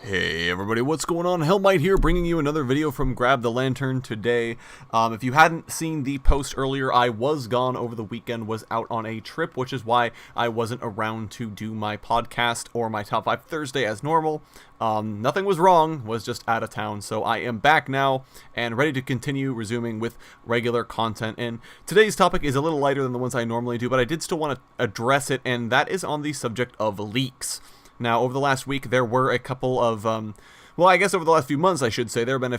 Hey everybody, what's going on? Hellmite here, bringing you another video from Grab the Lantern today. If you hadn't seen the post earlier, I was gone over the weekend, was out on a trip, which is why I wasn't around to do my podcast or my Top 5 Thursday as normal. Nothing was wrong, was just out of town, so I am back now and ready to continue resuming with regular content. And today's topic is a little lighter than the ones I normally do, but I did still want to address it, and that is on the subject of leaks. Now, over the last week, there were a couple of, well, I guess over the last few months, I should say, there have been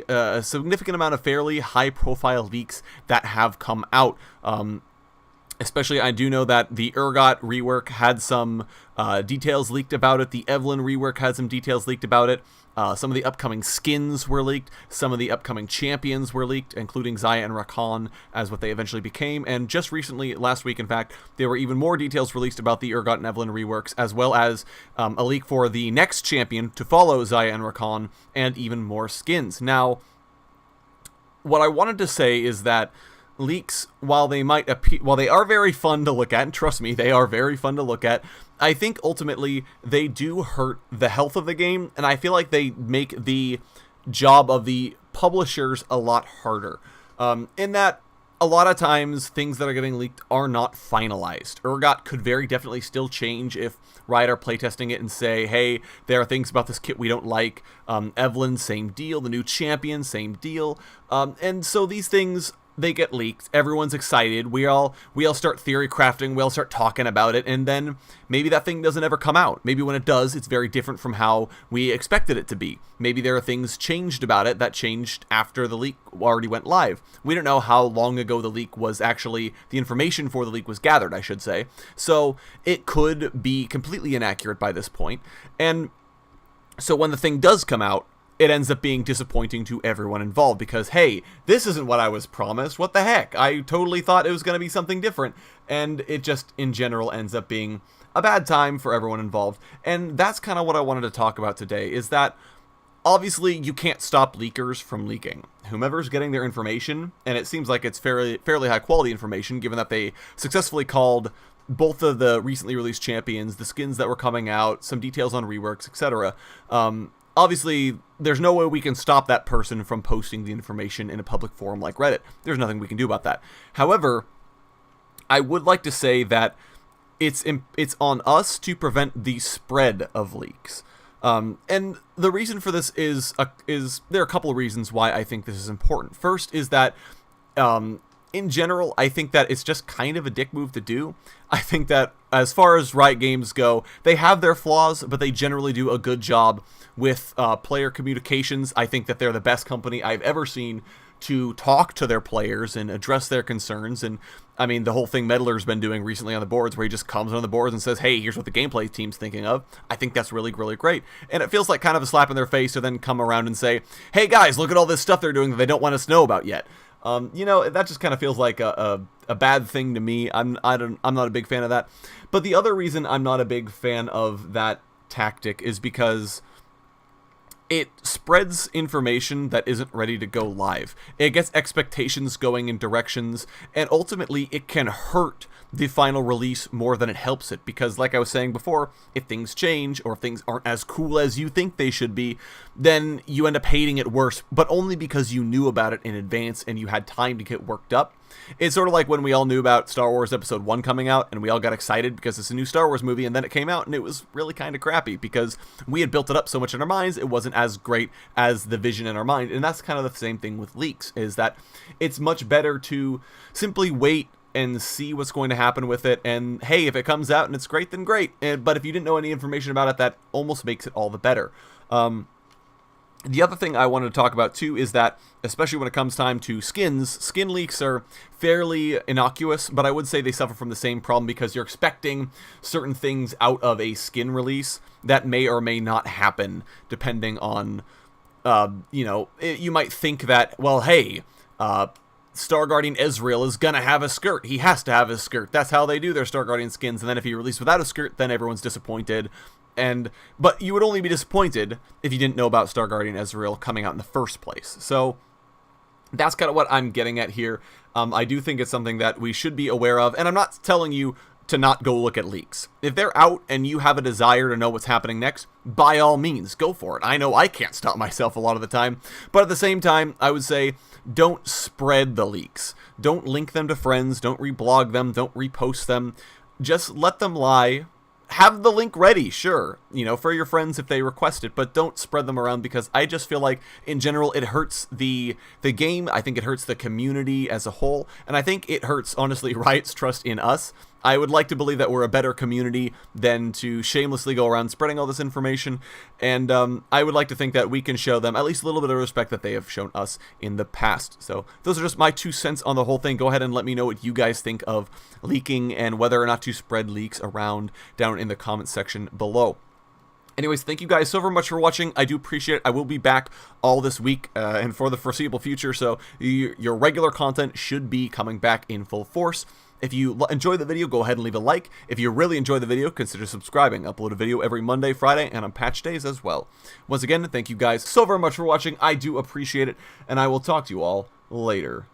a significant amount of fairly high-profile leaks that have come out. Especially, I do know that the Urgot rework had some details leaked about it. The Evelyn rework had some details leaked about it. Some of the upcoming skins were leaked. Some of the upcoming champions were leaked, including Xayah and Rakan as what they eventually became. And just recently, last week in fact, there were even more details released about the Urgot and Evelyn reworks, as well as a leak for the next champion to follow Xayah and Rakan, and even more skins. Now, what I wanted to say is that leaks, while they are very fun to look at, and trust me, they are very fun to look at, I think ultimately they do hurt the health of the game, and I feel like they make the job of the publishers a lot harder. In that, a lot of times, things that are getting leaked are not finalized. Urgot could very definitely still change if Riot are playtesting it and say, hey, there are things about this kit we don't like. Evelyn, same deal. The new champion, same deal. And so these things, they get leaked, everyone's excited, we all start theory crafting, we all start talking about it, and then maybe that thing doesn't ever come out. Maybe when it does, it's very different from how we expected it to be. Maybe there are things changed about it that changed after the leak already went live. We don't know how long ago the leak was actually, the information for the leak was gathered, I should say. So it could be completely inaccurate by this point. And so when the thing does come out, it ends up being disappointing to everyone involved because, hey, this isn't what I was promised. What the heck? I totally thought it was going to be something different. And it just, in general, ends up being a bad time for everyone involved. And that's kind of what I wanted to talk about today, is that obviously you can't stop leakers from leaking. Whomever's getting their information, and it seems like it's fairly high quality information, given that they successfully called both of the recently released champions, the skins that were coming out, some details on reworks, etc. Obviously, there's no way we can stop that person from posting the information in a public forum like Reddit. There's nothing we can do about that. However, I would like to say that it's on us to prevent the spread of leaks. And the reason for this is there are a couple of reasons why I think this is important. First is that in general, I think that it's just kind of a dick move to do. I think that as far as Riot Games go, they have their flaws, but they generally do a good job with player communications. I think that they're the best company I've ever seen to talk to their players and address their concerns. And I mean, the whole thing Meddler's been doing recently on the boards, where he just comes on the boards and says, hey, here's what the gameplay team's thinking of. I think that's really, really great. And it feels like kind of a slap in their face to then come around and say, hey guys, look at all this stuff they're doing that they don't want us to know about yet. You know, that just kind of feels like a bad thing to me. I'm not a big fan of that. But the other reason I'm not a big fan of that tactic is because it spreads information that isn't ready to go live. It gets expectations going in directions, and ultimately it can hurt the final release more than it helps it, because like I was saying before, if things change or if things aren't as cool as you think they should be, then you end up hating it worse, but only because you knew about it in advance and you had time to get worked up. It's sort of like when we all knew about Star Wars Episode 1 coming out, and we all got excited because it's a new Star Wars movie, and then it came out, and it was really kind of crappy, because we had built it up so much in our minds, it wasn't as great as the vision in our mind. And that's kind of the same thing with leaks, is that it's much better to simply wait and see what's going to happen with it, and hey, if it comes out and it's great, then great. But if you didn't know any information about it, that almost makes it all the better. The other thing I wanted to talk about too is that, especially when it comes time to skins, skin leaks are fairly innocuous, but I would say they suffer from the same problem, because you're expecting certain things out of a skin release that may or may not happen, depending on, you know, you might think that, well, hey, Star Guardian Ezreal is gonna have a skirt. He has to have a skirt. That's how they do their Star Guardian skins. And then if he released without a skirt, then everyone's disappointed. But you would only be disappointed if you didn't know about Star Guardian Ezreal coming out in the first place. So that's kind of what I'm getting at here. I do think it's something that we should be aware of. And I'm not telling you to not go look at leaks. If they're out and you have a desire to know what's happening next, by all means, go for it. I know I can't stop myself a lot of the time, but at the same time, I would say don't spread the leaks. Don't link them to friends, don't reblog them, don't repost them. Just let them lie. Have the link ready, sure, for your friends if they request it, but don't spread them around, because I just feel like, in general, it hurts the game. I think it hurts the community as a whole, and I think it hurts, honestly, Riot's trust in us. I would like to believe that we're a better community than to shamelessly go around spreading all this information, and I would like to think that we can show them at least a little bit of respect that they have shown us in the past. So those are just my 2 cents on the whole thing. Go ahead and let me know what you guys think of leaking and whether or not to spread leaks around down in the comment section below. Anyways, thank you guys so very much for watching. I do appreciate it. I will be back all this week and for the foreseeable future, so your regular content should be coming back in full force. If you enjoyed the video, go ahead and leave a like. If you really enjoyed the video, consider subscribing. I upload a video every Monday, Friday, and on patch days as well. Once again, thank you guys so very much for watching. I do appreciate it, and I will talk to you all later.